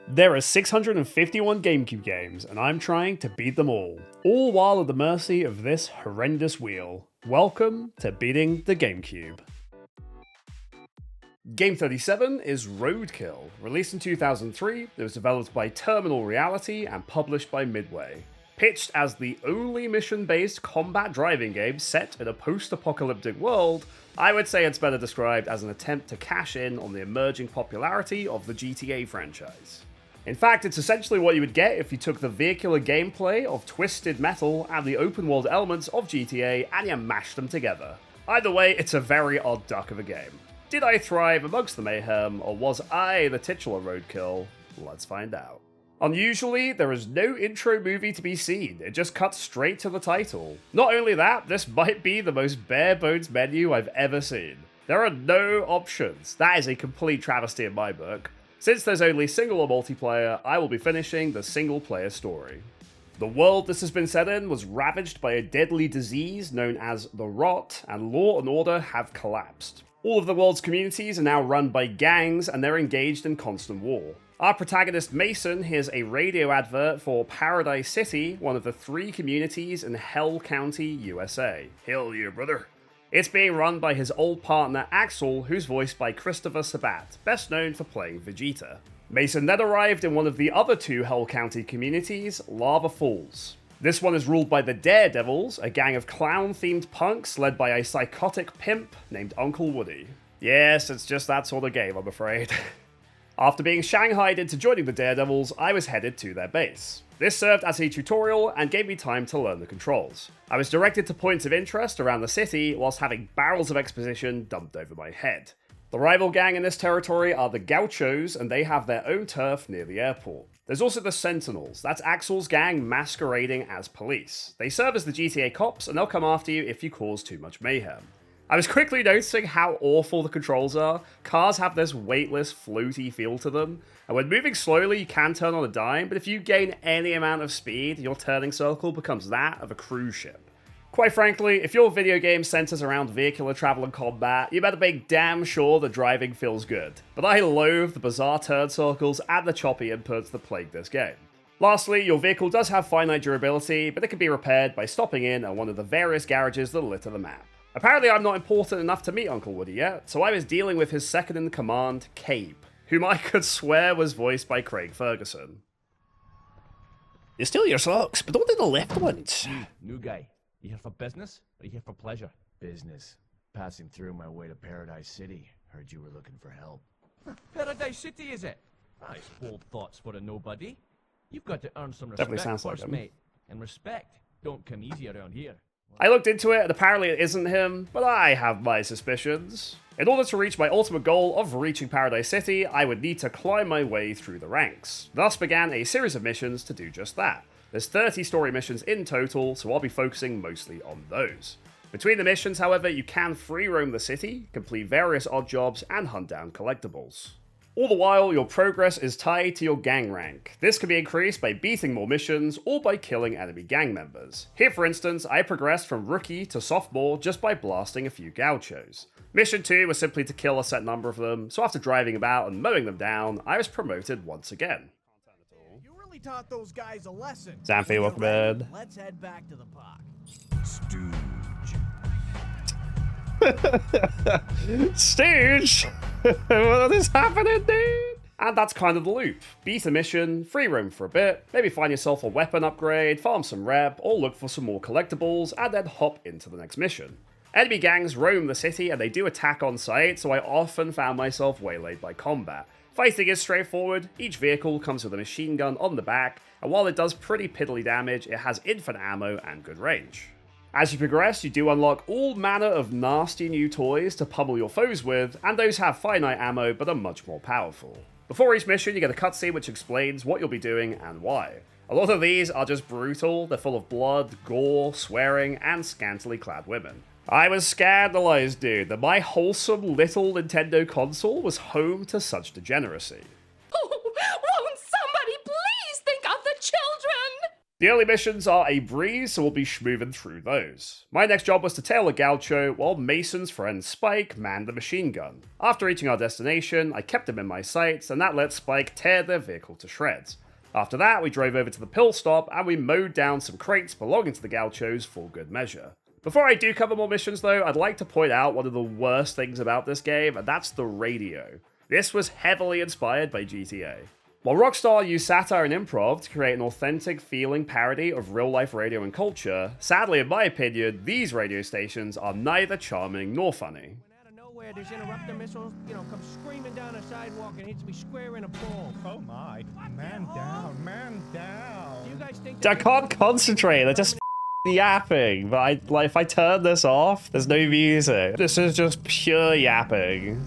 There are 651 GameCube games, and I'm trying to beat them all while at the mercy of this horrendous wheel. Welcome to Beating the GameCube. Game 37 is Roadkill. Released in 2003, it was developed by Terminal Reality and published by Midway. Pitched as the only mission-based combat driving game set in a post-apocalyptic world, I would say it's better described as an attempt to cash in on the emerging popularity of the GTA franchise. In fact, it's essentially what you would get if you took the vehicular gameplay of Twisted Metal and the open-world elements of GTA and you mashed them together. Either way, it's a very odd duck of a game. Did I thrive amongst the mayhem, or was I the titular Roadkill? Let's find out. Unusually, there is no intro movie to be seen, it just cuts straight to the title. Not only that, this might be the most bare-bones menu I've ever seen. There are no options. That is a complete travesty in my book. Since there's only single or multiplayer, I will be finishing the single-player story. The world this has been set in was ravaged by a deadly disease known as the Rot, and law and order have collapsed. All of the world's communities are now run by gangs, and they're engaged in constant war. Our protagonist Mason hears a radio advert for Paradise City, one of the 3 communities in Hell County, USA. Hell yeah, brother. It's being run by his old partner Axel, who's voiced by Christopher Sabat, best known for playing Vegeta. Mason then arrived in one of the other 2 Hell County communities, Lava Falls. This one is ruled by the Daredevils, a gang of clown-themed punks led by a psychotic pimp named Uncle Woody. Yes, it's just that sort of game, I'm afraid. After being shanghaied into joining the Daredevils, I was headed to their base. This served as a tutorial and gave me time to learn the controls. I was directed to points of interest around the city whilst having barrels of exposition dumped over my head. The rival gang in this territory are the Gauchos, and they have their own turf near the airport. There's also the Sentinels, that's Axel's gang masquerading as police. They serve as the GTA cops, and they'll come after you if you cause too much mayhem. I was quickly noticing how awful the controls are. Cars have this weightless, floaty feel to them, and when moving slowly you can turn on a dime, but if you gain any amount of speed, your turning circle becomes that of a cruise ship. Quite frankly, if your video game centers around vehicular travel and combat, you better make damn sure the driving feels good. But I loathe the bizarre turn circles and the choppy inputs that plague this game. Lastly, your vehicle does have finite durability, but it can be repaired by stopping in at one of the various garages that litter the map. Apparently I'm not important enough to meet Uncle Woody yet, so I was dealing with his second-in-command, Cabe, whom I could swear was voiced by Craig Ferguson. You steal your socks, but don't do the left ones. New guy. You here for business, or you here for pleasure? Business. Passing through my way to Paradise City. Heard you were looking for help. Paradise City, is it? Nice bold thoughts for a nobody. You've got to earn some respect Definitely sounds like first, him. mate. And respect don't come easy around here. I looked into it, and apparently it isn't him, but I have my suspicions. In order to reach my ultimate goal of reaching Paradise City, I would need to climb my way through the ranks. Thus began a series of missions to do just that. There's 30 story missions in total, so I'll be focusing mostly on those. Between the missions, however, you can free roam the city, complete various odd jobs, and hunt down collectibles. All the while, your progress is tied to your gang rank. This can be increased by beating more missions or by killing enemy gang members. Here, for instance, I progressed from rookie to sophomore just by blasting a few gauchos. Mission 2 was simply to kill a set number of them, so after driving about and mowing them down, I was promoted once again. You really taught those guys a lesson. Zamfi, welcome in. Let's head back to the park. Stooge! What is happening, dude? And that's kind of the loop. Beat a mission, free roam for a bit, maybe find yourself a weapon upgrade, farm some rep, or look for some more collectibles, and then hop into the next mission. Enemy gangs roam the city and they do attack on sight, so I often found myself waylaid by combat. Fighting is straightforward, each vehicle comes with a machine gun on the back, and while it does pretty piddly damage, it has infinite ammo and good range. As you progress, you do unlock all manner of nasty new toys to pummel your foes with, and those have finite ammo but are much more powerful. Before each mission, you get a cutscene which explains what you'll be doing and why. A lot of these are just brutal, they're full of blood, gore, swearing, and scantily clad women. I was scandalized, dude, that my wholesome little Nintendo console was home to such degeneracy. Oh, won't somebody please think of the children? The early missions are a breeze, so we'll be schmoving through those. My next job was to tail a gaucho while Mason's friend Spike manned the machine gun. After reaching our destination, I kept him in my sights, and that let Spike tear their vehicle to shreds. After that, we drove over to the pill stop, and we mowed down some crates belonging to the gauchos for good measure. Before I do cover more missions though, I'd like to point out one of the worst things about this game, and that's the radio. This was heavily inspired by GTA. While Rockstar used satire and improv to create an authentic feeling parody of real-life radio and culture, sadly in my opinion, these radio stations are neither charming nor funny. Out of nowhere, there's interrupter missiles, come screaming down the sidewalk and hits me square in the balls. Oh my. Man down, man down. Do you guys think I can't concentrate, they're just yapping, but if I turn this off, there's no music. This is just pure yapping.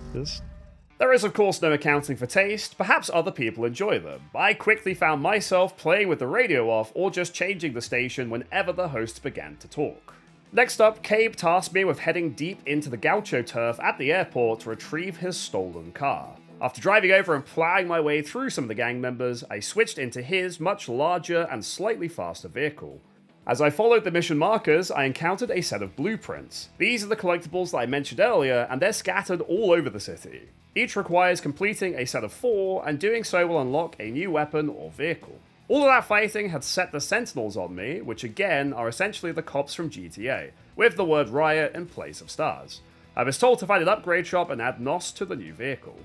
There is of course no accounting for taste, perhaps other people enjoy them. I quickly found myself playing with the radio off or just changing the station whenever the hosts began to talk. Next up, Cabe tasked me with heading deep into the gaucho turf at the airport to retrieve his stolen car. After driving over and plowing my way through some of the gang members, I switched into his much larger and slightly faster vehicle. As I followed the mission markers, I encountered a set of blueprints. These are the collectibles that I mentioned earlier, and they're scattered all over the city. Each requires completing a set of 4, and doing so will unlock a new weapon or vehicle. All of that fighting had set the Sentinels on me, which again are essentially the cops from GTA, with the word riot in place of stars. I was told to find an upgrade shop and add NOS to the new vehicle.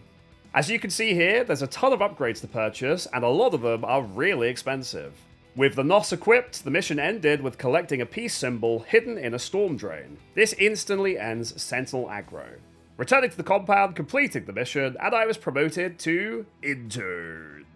As you can see here, there's a ton of upgrades to purchase, and a lot of them are really expensive. With the NOS equipped, the mission ended with collecting a peace symbol hidden in a storm drain. This instantly ends Sentinel aggro. Returning to the compound, completing the mission, and I was promoted to Intern.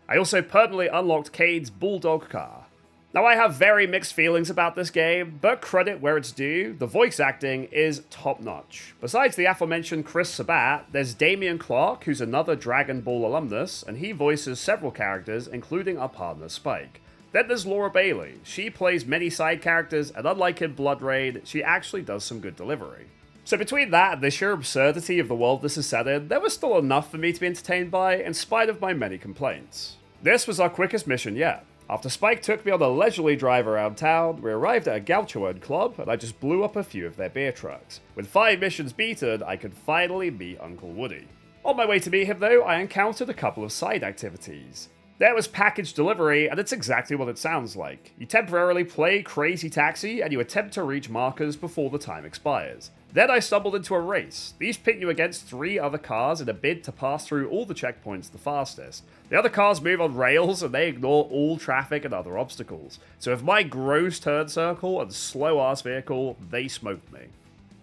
I also permanently unlocked Cade's Bulldog car. Now I have very mixed feelings about this game, but credit where it's due, the voice acting is top notch. Besides the aforementioned Chris Sabat, there's Damian Clark, who's another Dragon Ball alumnus, and he voices several characters, including our partner Spike. Then there's Laura Bailey. She plays many side characters, and unlike in Blood Raid, she actually does some good delivery. So between that and the sheer absurdity of the world this is set in, there was still enough for me to be entertained by, in spite of my many complaints. This was our quickest mission yet. After Spike took me on a leisurely drive around town, we arrived at a gaucho-owned club, and I just blew up a few of their beer trucks. With 5 missions beaten, I could finally meet Uncle Woody. On my way to meet him though, I encountered a couple of side activities. There was package delivery, and it's exactly what it sounds like. You temporarily play Crazy Taxi, and you attempt to reach markers before the time expires. Then I stumbled into a race. These pit you against 3 other cars in a bid to pass through all the checkpoints the fastest. The other cars move on rails, and they ignore all traffic and other obstacles. So with my gross turn circle and slow-ass vehicle, they smoked me.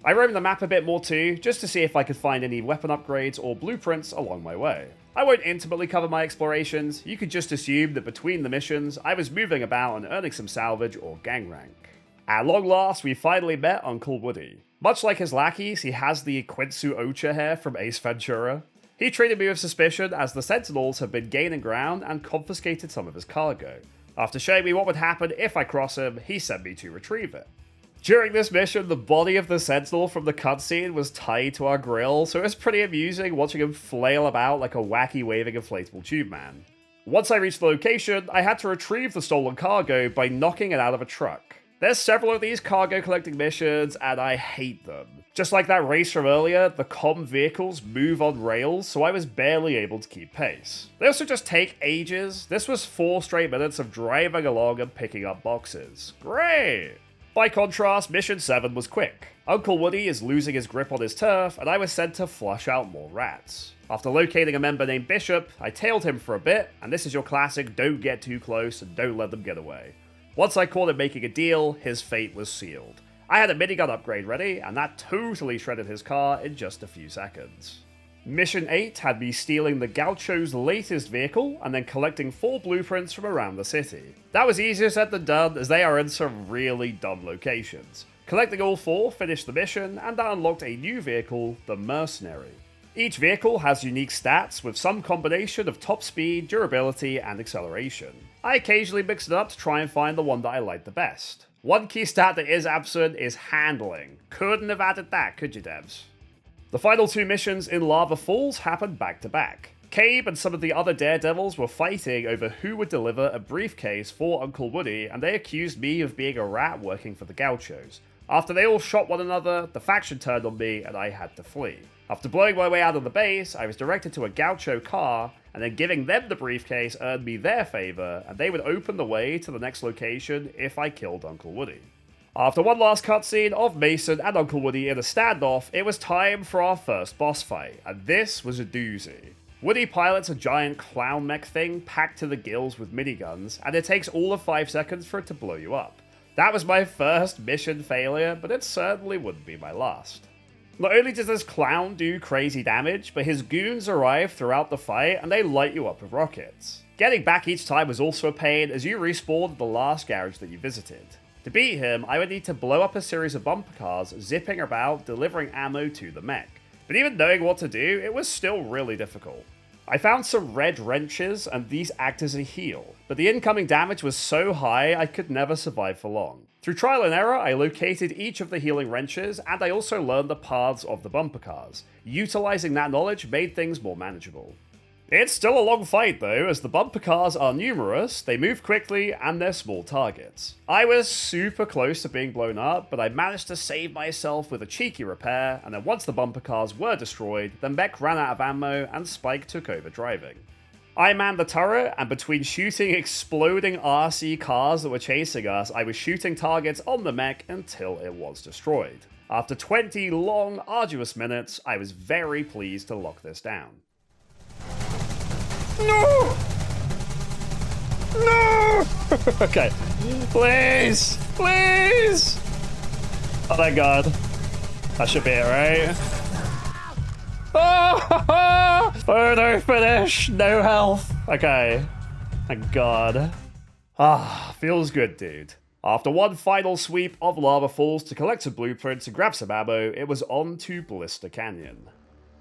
I roamed the map a bit more too, just to see if I could find any weapon upgrades or blueprints along my way. I won't intimately cover my explorations, you could just assume that between the missions, I was moving about and earning some salvage or gang rank. At long last, we finally met Uncle Woody. Much like his lackeys, he has the Quincy Ocha hair from Ace Ventura. He treated me with suspicion as the Sentinels have been gaining ground and confiscated some of his cargo. After showing me what would happen if I cross him, he sent me to retrieve it. During this mission, the body of the Sentinel from the cutscene was tied to our grill, so it was pretty amusing watching him flail about like a wacky waving inflatable tube man. Once I reached the location, I had to retrieve the stolen cargo by knocking it out of a truck. There's several of these cargo collecting missions, and I hate them. Just like that race from earlier, the comm vehicles move on rails, so I was barely able to keep pace. They also just take ages. This was 4 straight minutes of driving along and picking up boxes. Great! By contrast, Mission 7 was quick. Uncle Woody is losing his grip on his turf, and I was sent to flush out more rats. After locating a member named Bishop, I tailed him for a bit, and this is your classic don't get too close and don't let them get away. Once I caught him making a deal, his fate was sealed. I had a minigun upgrade ready, and that totally shredded his car in just a few seconds. Mission 8 had me stealing the Gaucho's latest vehicle and then collecting 4 blueprints from around the city. That was easier said than done, as they are in some really dumb locations. Collecting all 4 finished the mission, and that unlocked a new vehicle, the Mercenary. Each vehicle has unique stats with some combination of top speed, durability, and acceleration. I occasionally mix it up to try and find the one that I like the best. One key stat that is absent is handling. Couldn't have added that, could you, devs? The final 2 missions in Lava Falls happened back to back. Cabe and some of the other daredevils were fighting over who would deliver a briefcase for Uncle Woody, and they accused me of being a rat working for the Gauchos. After they all shot one another, the faction turned on me and I had to flee. After blowing my way out of the base, I was directed to a Gaucho car, and then giving them the briefcase earned me their favor, and they would open the way to the next location if I killed Uncle Woody. After one last cutscene of Mason and Uncle Woody in a standoff, it was time for our first boss fight, and this was a doozy. Woody pilots a giant clown mech thing packed to the gills with miniguns, and it takes all of 5 seconds for it to blow you up. That was my first mission failure, but it certainly wouldn't be my last. Not only does this clown do crazy damage, but his goons arrive throughout the fight and they light you up with rockets. Getting back each time was also a pain as you respawned at the last garage that you visited. To beat him, I would need to blow up a series of bumper cars, zipping about, delivering ammo to the mech. But even knowing what to do, it was still really difficult. I found some red wrenches, and these act as a heal, but the incoming damage was so high I could never survive for long. Through trial and error, I located each of the healing wrenches, and I also learned the paths of the bumper cars. Utilizing that knowledge made things more manageable. It's still a long fight though, as the bumper cars are numerous, they move quickly, and they're small targets. I was super close to being blown up, but I managed to save myself with a cheeky repair, and then once the bumper cars were destroyed, the mech ran out of ammo and Spike took over driving. I manned the turret, and between shooting exploding RC cars that were chasing us, I was shooting targets on the mech until it was destroyed. After 20 long, arduous minutes, I was very pleased to lock this down. No! No! Okay. Please! Please! Oh, thank God. That should be it, right? Oh! Photo finish! No health! Okay. Thank God. Ah, feels good, dude. After one final sweep of lava falls to collect some blueprints and grab some ammo, it was on to Blister Canyon.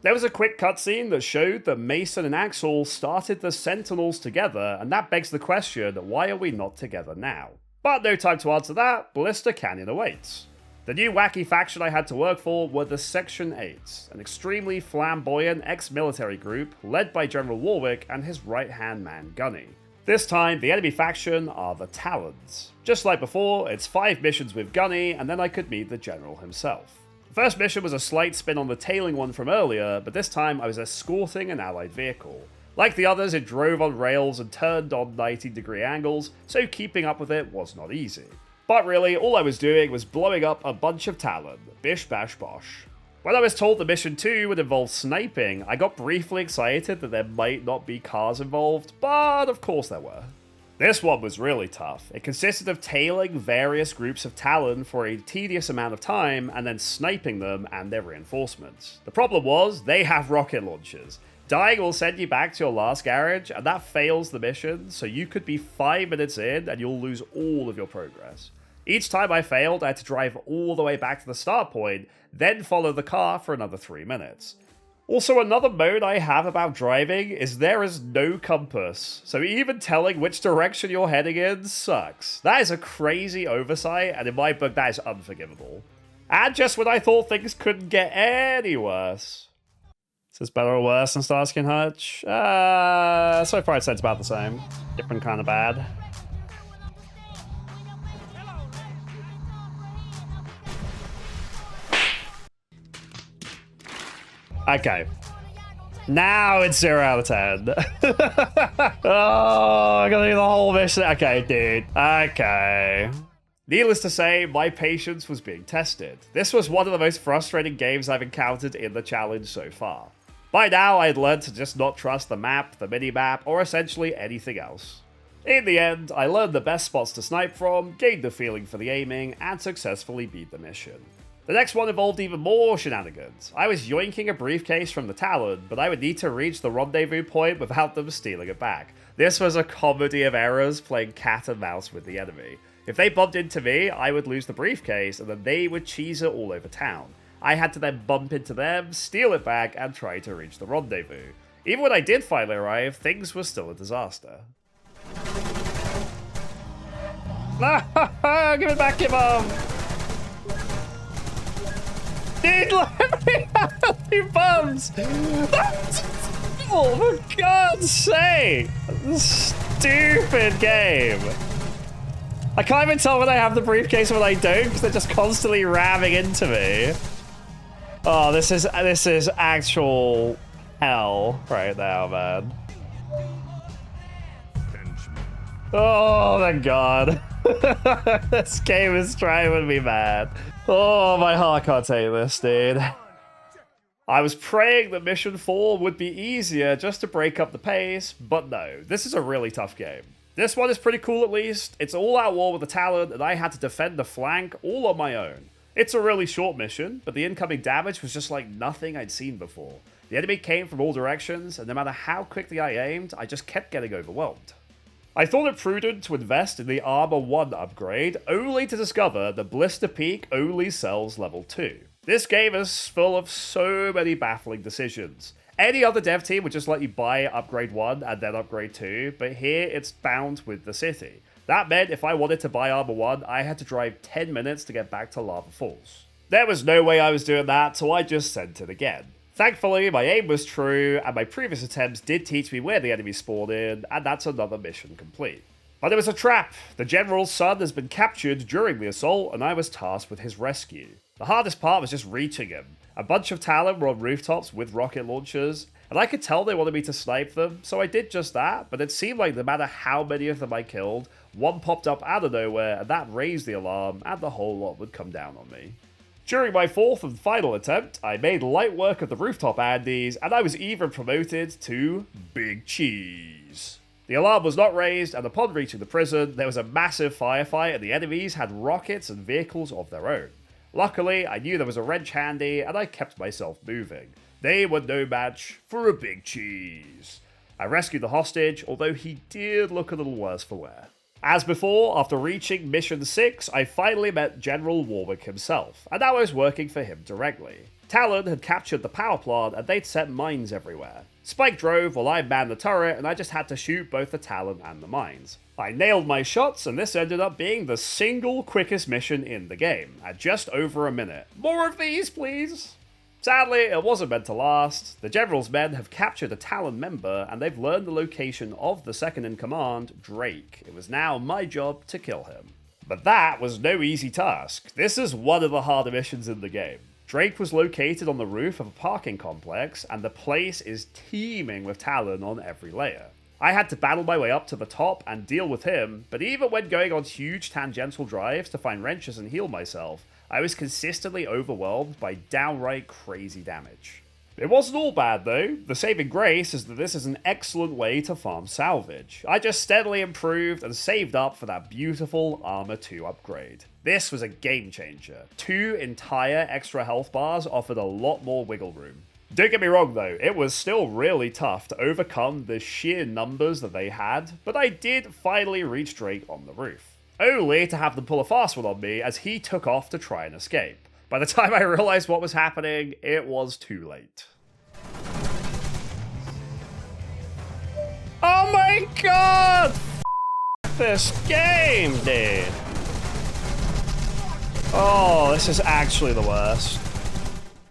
There was a quick cutscene that showed that Mason and Axel started the Sentinels together, and that begs the question, why are we not together now? But no time to answer that, Blister Canyon awaits. The new wacky faction I had to work for were the Section 8s, an extremely flamboyant ex-military group led by General Warwick and his right-hand man Gunny. This time, the enemy faction are the Talons. Just like before, it's 5 missions with Gunny, and then I could meet the General himself. The first mission was a slight spin on the tailing one from earlier, but this time I was escorting an allied vehicle. Like the others, it drove on rails and turned on 90-degree angles, so keeping up with it was not easy. But really, all I was doing was blowing up a bunch of Talon. Bish bash bosh. When I was told the mission 2 would involve sniping, I got briefly excited that there might not be cars involved, but of course there were. This one was really tough. It consisted of tailing various groups of Talon for a tedious amount of time and then sniping them and their reinforcements. The problem was, they have rocket launchers. Dying will send you back to your last garage, and that fails the mission, so you could be 5 minutes in and you'll lose all of your progress. Each time I failed, I had to drive all the way back to the start point, then follow the car for another 3 minutes. Also, another mode I have about driving is there is no compass, so even telling which direction you're heading in sucks. That is a crazy oversight, and in my book that is unforgivable. And just when I thought things couldn't get any worse. Is this better or worse than Starsky and Hutch? So far I'd say it's about the same. Different kind of bad. Okay. Now it's 0 out of 10. Oh, I gotta do the whole mission. Okay, dude. Okay. Needless to say, my patience was being tested. This was one of the most frustrating games I've encountered in the challenge so far. By now, I had learned to just not trust the map, the mini-map, or essentially anything else. In the end, I learned the best spots to snipe from, gained the feeling for the aiming, and successfully beat the mission. The next one involved even more shenanigans. I was yoinking a briefcase from the Talon, but I would need to reach the rendezvous point without them stealing it back. This was a comedy of errors playing cat and mouse with the enemy. If they bumped into me, I would lose the briefcase, and then they would cheese it all over town. I had to then bump into them, steal it back, and try to reach the rendezvous. Even when I did finally arrive, things were still a disaster. No! Give it back, your mom! Dude, let me out, you bums! for God's sake! Stupid game. I can't even tell when I have the briefcase and when I don't, because they're just constantly ramming into me. Oh, this is actual hell right now, man. Oh my God. This game is driving me mad. Oh, my heart can't take this, dude. I was praying that Mission 4 would be easier just to break up the pace, but no, this is a really tough game. This one is pretty cool at least. It's all-out war with the Talon, and I had to defend the flank all on my own. It's a really short mission, but the incoming damage was just like nothing I'd seen before. The enemy came from all directions, and no matter how quickly I aimed, I just kept getting overwhelmed. I thought it prudent to invest in the Armor 1 upgrade, only to discover that Blister Peak only sells level 2. This game is full of so many baffling decisions. Any other dev team would just let you buy upgrade 1 and then upgrade 2, but here it's bound with the city. That meant if I wanted to buy Armor 1, I had to drive 10 minutes to get back to Lava Falls. There was no way I was doing that, so I just sent it again. Thankfully, my aim was true, and my previous attempts did teach me where the enemy spawned in, and that's another mission complete. But it was a trap. The General's son has been captured during the assault, and I was tasked with his rescue. The hardest part was just reaching him. A bunch of Talon were on rooftops with rocket launchers, and I could tell they wanted me to snipe them, so I did just that, but it seemed like no matter how many of them I killed, one popped up out of nowhere, and that raised the alarm, and the whole lot would come down on me. During my fourth and final attempt, I made light work of the rooftop Andes, and I was even promoted to Big Cheese. The alarm was not raised, and upon reaching the prison, there was a massive firefight, and the enemies had rockets and vehicles of their own. Luckily, I knew there was a wrench handy, and I kept myself moving. They were no match for a Big Cheese. I rescued the hostage, although he did look a little worse for wear. As before, after reaching Mission 6, I finally met General Warwick himself, and now I was working for him directly. Talon had captured the power plant, and they'd set mines everywhere. Spike drove while I manned the turret, and I just had to shoot both the Talon and the mines. I nailed my shots, and this ended up being the single quickest mission in the game, at just over a minute. More of these, please! Sadly, it wasn't meant to last. The General's men have captured a Talon member, and they've learned the location of the second-in-command, Drake. It was now my job to kill him. But that was no easy task. This is one of the harder missions in the game. Drake was located on the roof of a parking complex, and the place is teeming with Talon on every layer. I had to battle my way up to the top and deal with him, but even when going on huge tangential drives to find wrenches and heal myself, I was consistently overwhelmed by downright crazy damage. It wasn't all bad though. The saving grace is that this is an excellent way to farm salvage. I just steadily improved and saved up for that beautiful Armor 2 upgrade. This was a game changer. 2 entire extra health bars offered a lot more wiggle room. Don't get me wrong though, it was still really tough to overcome the sheer numbers that they had, but I did finally reach Drake on the roof. Only to have them pull a fast one on me as he took off to try and escape. By the time I realized what was happening, it was too late. Oh my god! This game, dude. Oh, this is actually the worst.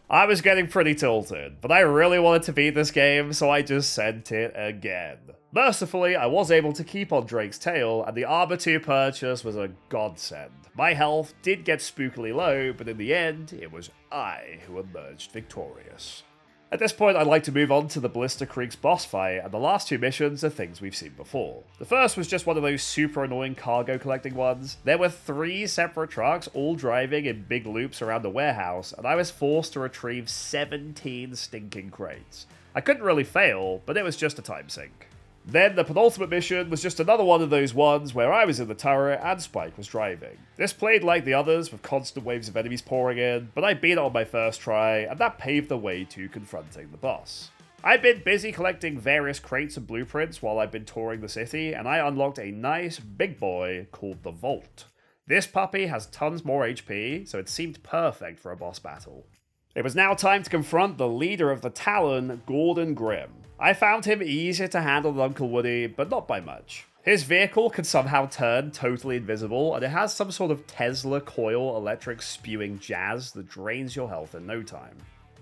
I was getting pretty tilted, but I really wanted to beat this game, so I just sent it again. Mercifully, I was able to keep on Drake's tail, and the Armor 2 purchase was a godsend. My health did get spookily low, but in the end, it was I who emerged victorious. At this point, I'd like to move on to the Blister Creek's boss fight, and the last 2 missions are things we've seen before. The first was just one of those super annoying cargo collecting ones. There were 3 separate trucks all driving in big loops around the warehouse, and I was forced to retrieve 17 stinking crates. I couldn't really fail, but it was just a time sink. Then the penultimate mission was just another one of those ones where I was in the turret and Spike was driving. This played like the others with constant waves of enemies pouring in, but I beat it on my first try, and that paved the way to confronting the boss. I've been busy collecting various crates and blueprints while I've been touring the city, and I unlocked a nice big boy called the Vault. This puppy has tons more HP, so it seemed perfect for a boss battle. It was now time to confront the leader of the Talon, Gordon Grimm. I found him easier to handle than Uncle Woody, but not by much. His vehicle can somehow turn totally invisible, and it has some sort of Tesla coil electric spewing jazz that drains your health in no time.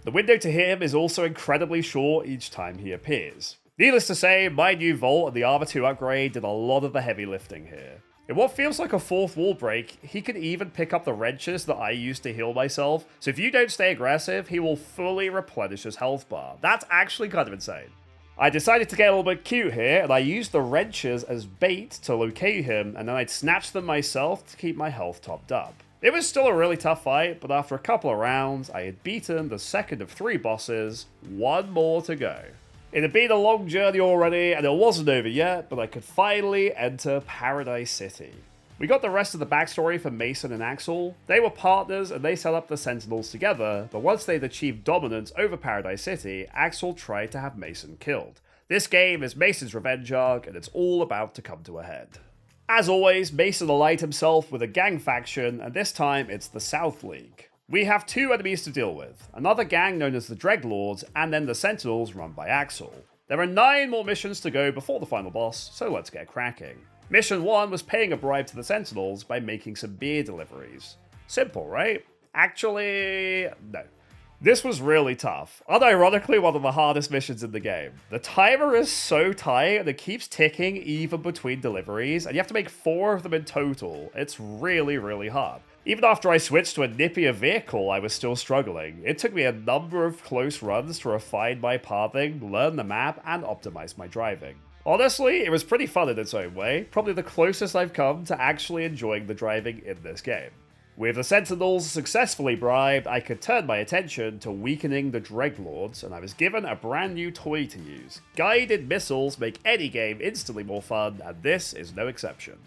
The window to hit him is also incredibly short each time he appears. Needless to say, my new Vault and the Armor 2 upgrade did a lot of the heavy lifting here. In what feels like a fourth wall break, he can even pick up the wrenches that I use to heal myself, so if you don't stay aggressive, he will fully replenish his health bar. That's actually kind of insane. I decided to get a little bit cute here, and I used the wrenches as bait to locate him, and then I'd snatch them myself to keep my health topped up. It was still a really tough fight, but after a couple of rounds, I had beaten the second of 3 bosses, 1 more to go. It had been a long journey already, and it wasn't over yet, but I could finally enter Paradise City. We got the rest of the backstory for Mason and Axel. They were partners and they set up the Sentinels together, but once they'd achieved dominance over Paradise City, Axel tried to have Mason killed. This game is Mason's revenge arc, and it's all about to come to a head. As always, Mason allied himself with a gang faction, and this time it's the South League. We have 2 enemies to deal with, another gang known as the Dreadlords, and then the Sentinels run by Axel. There are 9 more missions to go before the final boss, so let's get cracking. Mission 1 was paying a bribe to the Sentinels by making some beer deliveries. Simple, right? Actually, no. This was really tough. Unironically, one of the hardest missions in the game. The timer is so tight and it keeps ticking even between deliveries, and you have to make 4 of them in total. It's really, really hard. Even after I switched to a nippier vehicle, I was still struggling. It took me a number of close runs to refine my pathing, learn the map, and optimize my driving. Honestly, it was pretty fun in its own way, probably the closest I've come to actually enjoying the driving in this game. With the Sentinels successfully bribed, I could turn my attention to weakening the Dreadlords, and I was given a brand new toy to use. Guided missiles make any game instantly more fun, and this is no exception.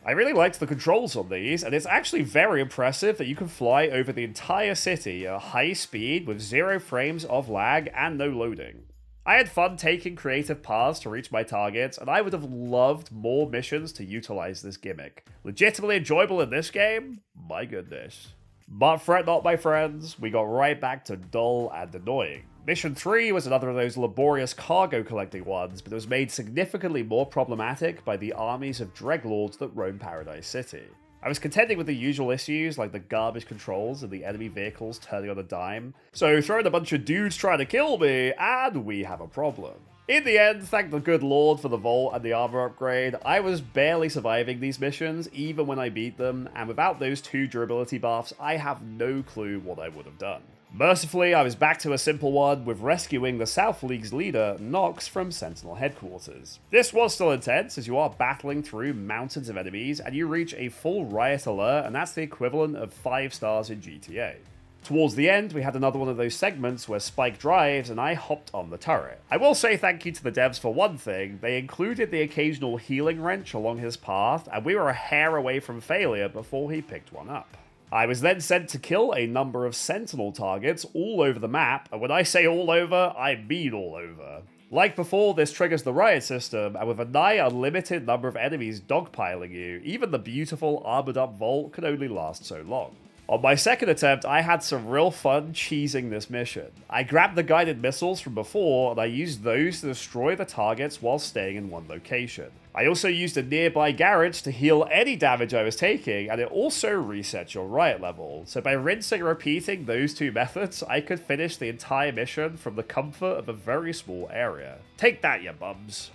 I really liked the controls on these, and it's actually very impressive that you can fly over the entire city at high speed with 0 frames of lag and no loading. I had fun taking creative paths to reach my targets, and I would have loved more missions to utilize this gimmick. Legitimately enjoyable in this game? My goodness. But fret not, my friends, we got right back to dull and annoying. Mission 3 was another of those laborious cargo collecting ones, but it was made significantly more problematic by the armies of Dreadlords that roam Paradise City. I was contending with the usual issues like the garbage controls and the enemy vehicles turning on a dime, so throw in a bunch of dudes trying to kill me, and we have a problem. In the end, thank the good lord for the vault and the armor upgrade, I was barely surviving these missions even when I beat them, and without those 2 durability buffs, I have no clue what I would have done. Mercifully, I was back to a simple one with rescuing the South League's leader, Nox, from Sentinel headquarters. This was still intense as you are battling through mountains of enemies and you reach a full riot alert, and that's the equivalent of 5 stars in GTA. Towards the end, we had another one of those segments where Spike drives and I hopped on the turret. I will say thank you to the devs for one thing, they included the occasional healing wrench along his path, and we were a hair away from failure before he picked one up. I was then sent to kill a number of Sentinel targets all over the map, and when I say all over, I mean all over. Like before, this triggers the riot system, and with a nigh unlimited number of enemies dogpiling you, even the beautiful armored up vault can only last so long. On my second attempt, I had some real fun cheesing this mission. I grabbed the guided missiles from before, and I used those to destroy the targets while staying in one location. I also used a nearby garage to heal any damage I was taking, and it also resets your riot level. So by rinsing and repeating those 2 methods, I could finish the entire mission from the comfort of a very small area. Take that, you bums.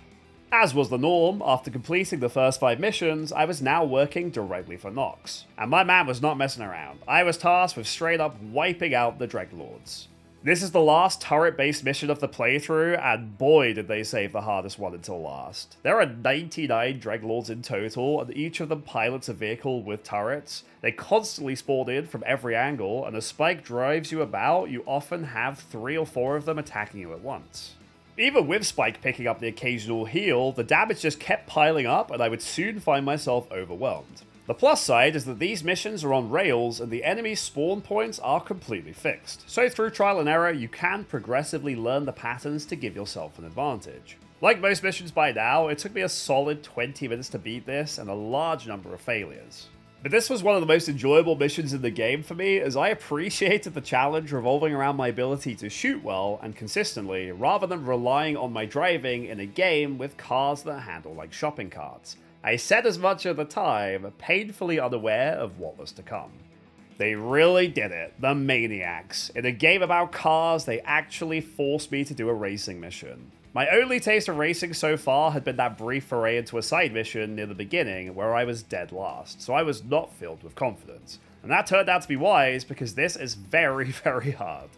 As was the norm, after completing the first 5 missions, I was now working directly for Nox. And my man was not messing around. I was tasked with straight up wiping out the Dreadlords. This is the last turret-based mission of the playthrough, and boy did they save the hardest one until last. There are 99 Dreadlords in total, and each of them pilots a vehicle with turrets. They constantly spawn in from every angle, and as Spike drives you about, you often have 3 or 4 of them attacking you at once. Even with Spike picking up the occasional heal, the damage just kept piling up and I would soon find myself overwhelmed. The plus side is that these missions are on rails and the enemy spawn points are completely fixed, so through trial and error you can progressively learn the patterns to give yourself an advantage. Like most missions by now, it took me a solid 20 minutes to beat this and a large number of failures. But this was one of the most enjoyable missions in the game for me, as I appreciated the challenge revolving around my ability to shoot well and consistently, rather than relying on my driving in a game with cars that handle like shopping carts. I said as much at the time, painfully unaware of what was to come. They really did it, the maniacs. In a game about cars, they actually forced me to do a racing mission. My only taste of racing so far had been that brief foray into a side mission near the beginning where I was dead last, so I was not filled with confidence. And that turned out to be wise because this is very, very hard.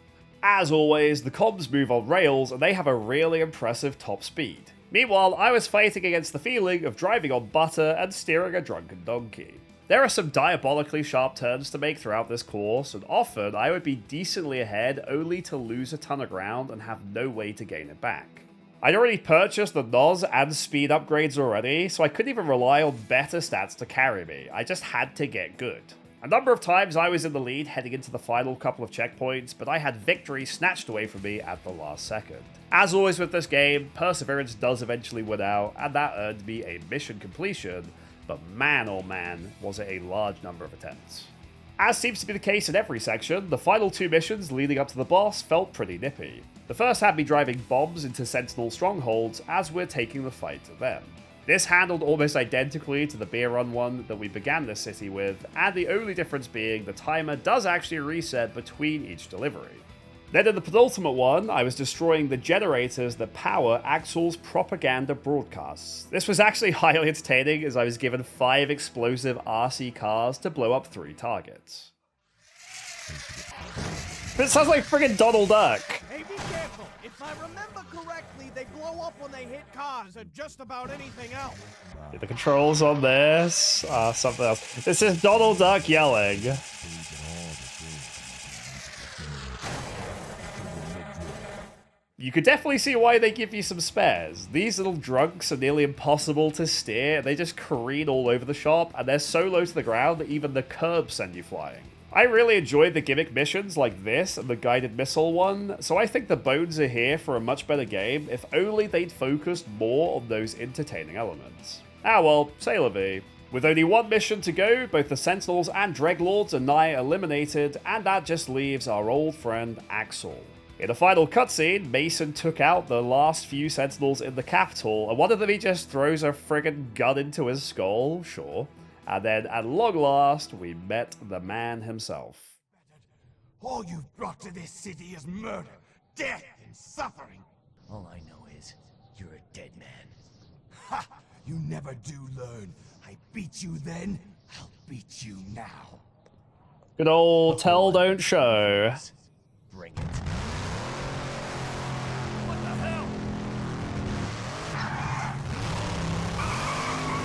As always, the comms move on rails and they have a really impressive top speed. Meanwhile, I was fighting against the feeling of driving on butter and steering a drunken donkey. There are some diabolically sharp turns to make throughout this course, and often I would be decently ahead only to lose a ton of ground and have no way to gain it back. I'd already purchased the NOS and speed upgrades already, so I couldn't even rely on better stats to carry me. I just had to get good. A number of times I was in the lead heading into the final couple of checkpoints, but I had victory snatched away from me at the last second. As always with this game, perseverance does eventually win out, and that earned me a mission completion, but man oh man, was it a large number of attempts. As seems to be the case in every section, the final 2 missions leading up to the boss felt pretty nippy. The first had me driving bombs into Sentinel strongholds as we're taking the fight to them. This handled almost identically to the beer run one that we began this city with, and the only difference being the timer does actually reset between each delivery. Then in the penultimate one, I was destroying the generators that power Axel's propaganda broadcasts. This was actually highly entertaining as I was given 5 explosive RC cars to blow up 3 targets. This sounds like friggin' Donald Duck. Hey, be careful. If I remember correctly, they blow up when they hit cars or just about anything else. The controls on this are something else. This is Donald Duck yelling. You could definitely see why they give you some spares. These little drunks are nearly impossible to steer. They just careen all over the shop, and they're so low to the ground that even the curbs send you flying. I really enjoyed the gimmick missions like this and the guided missile one, so I think the bones are here for a much better game if only they'd focused more on those entertaining elements. Ah well, c'est la vie. With only 1 mission to go, both the Sentinels and Dreadlords are nigh eliminated, and that just leaves our old friend Axel. In a final cutscene, Mason took out the last few Sentinels in the capital, and one of them he just throws a friggin' gun into his skull, sure. And then, at long last, we met the man himself. All you've brought to this city is murder, death, and suffering. All I know is, you're a dead man. Ha! You never do learn. I beat you then, I'll beat you now. Good old tell, don't show. Bring it.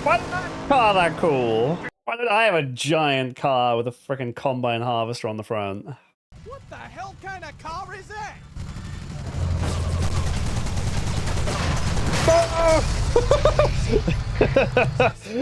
What? Oh, that cool. Why did I have a giant car with a freaking combine harvester on the front? What the hell kind of car is that?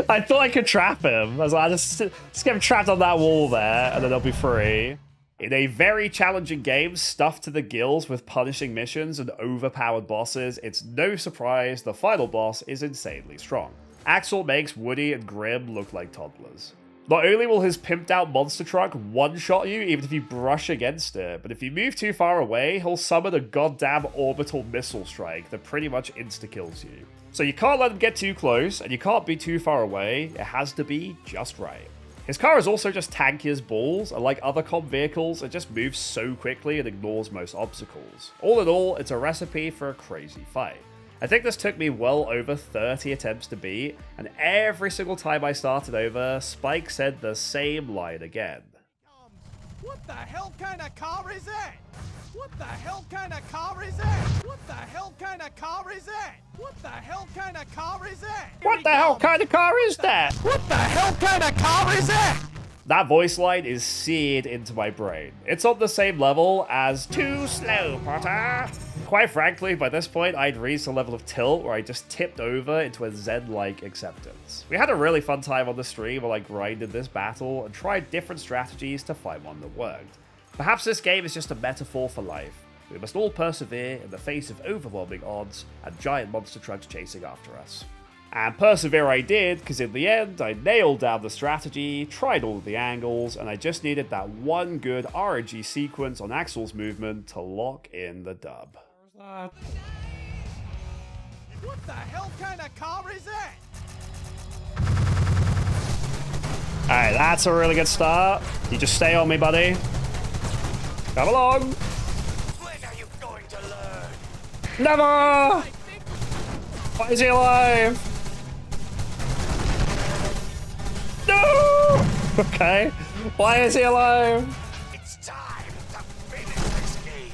I thought I could trap him. I was like, just get him trapped on that wall there, and then he'll be free. In a very challenging game, stuffed to the gills with punishing missions and overpowered bosses, it's no surprise the final boss is insanely strong. Axel makes Woody and Grim look like toddlers. Not only will his pimped out monster truck one-shot you even if you brush against it, but if you move too far away, he'll summon a goddamn orbital missile strike that pretty much insta-kills you. So you can't let him get too close, and you can't be too far away, it has to be just right. His car is also just tanky as balls, and like other comp vehicles, it just moves so quickly and ignores most obstacles. All in all, it's a recipe for a crazy fight. I think this took me well over 30 attempts to beat, and every single time I started over, Spike said the same line again. What the hell kind of car is that? What the hell kind of car is that? What the hell kind of car is that? What the hell kind of car is that? What the hell kind of car is that? What the hell kind of car is that? That voice line is seared into my brain. It's on the same level as Too Slow, Potter. Quite frankly, by this point, I'd reached a level of tilt where I just tipped over into a Zen-like acceptance. We had a really fun time on the stream while I grinded this battle and tried different strategies to find one that worked. Perhaps this game is just a metaphor for life. We must all persevere in the face of overwhelming odds and giant monster trucks chasing after us. And persevere I did, because in the end, I nailed down the strategy, tried all of the angles, and I just needed that one good RNG sequence on Axel's movement to lock in the dub. What the hell kind of car is that? Alright, that's a really good start. You just stay on me, buddy. Come along. When are you going to learn? Never! Why is he alive? No! Okay. Why is he alive? It's time to finish this game.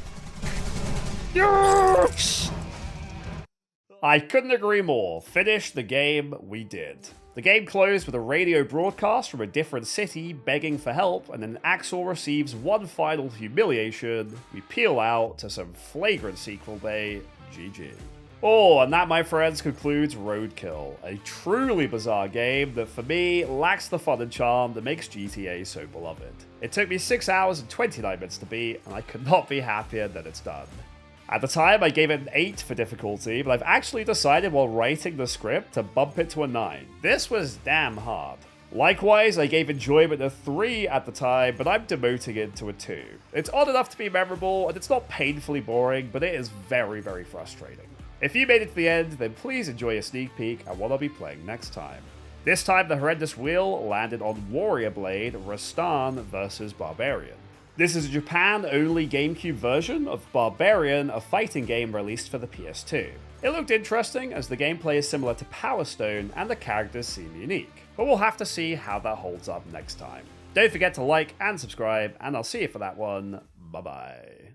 Yes! I couldn't agree more. Finish the game we did. The game closed with a radio broadcast from a different city begging for help, and then Axel receives one final humiliation. We peel out to some flagrant sequel bait. GG. Oh, and that, my friends, concludes Roadkill, a truly bizarre game that for me lacks the fun and charm that makes GTA so beloved. It took me 6 hours and 29 minutes to beat, and I could not be happier that it's done. At the time, I gave it an 8 for difficulty, but I've actually decided while writing the script to bump it to a 9. This was damn hard. Likewise, I gave enjoyment a 3 at the time, but I'm demoting it to a 2. It's odd enough to be memorable, and it's not painfully boring, but it is very, very frustrating. If you made it to the end, then please enjoy a sneak peek at what I'll be playing next time. This time, the horrendous wheel landed on Warrior Blade Rastan vs. Barbarian. This is a Japan-only GameCube version of Barbarian, a fighting game released for the PS2. It looked interesting as the gameplay is similar to Power Stone and the characters seem unique, but we'll have to see how that holds up next time. Don't forget to like and subscribe, and I'll see you for that one. Bye bye.